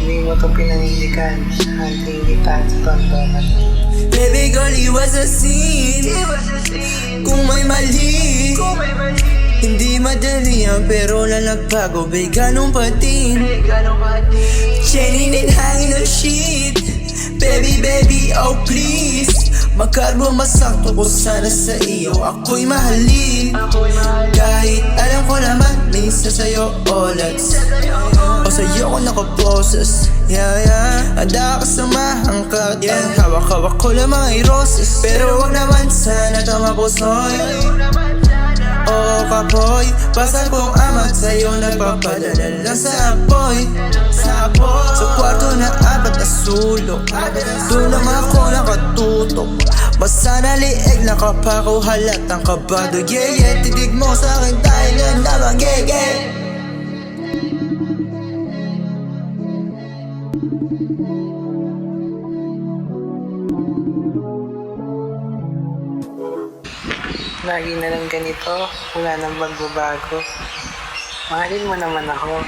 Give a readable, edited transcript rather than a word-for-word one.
Hindi mo to pinaninigan. Hunting kita sa tondonan. Baby girl, it was a sin. Kung may mali, hindi madali yan pero lalagbago. Babe, ganun pa din. Chenin and hangin on shit. Baby, oh please. Magkarbo masakto ko sana sa iyo. Ako'y mahalin. Kahit alam ko naman minsan sa'yo olats. O sa'yo ko nakaposes. Handa ka samahan ka. Hawak-hawak ko lang mga roses. Pero wag naman sana tamapusoy. Oo kapoy, pasal kong amat sa'yo nagpapadala lang sa apoy. Sa kwarto na apat na sulok, doon lang ako nakatutok. Basta naliig na kapako halatang kabado. Yeah, titig mo sa'kin tayo na naman, yeah. Lagi na lang ganito, wala nang magbabago. Mahalin mo naman ako.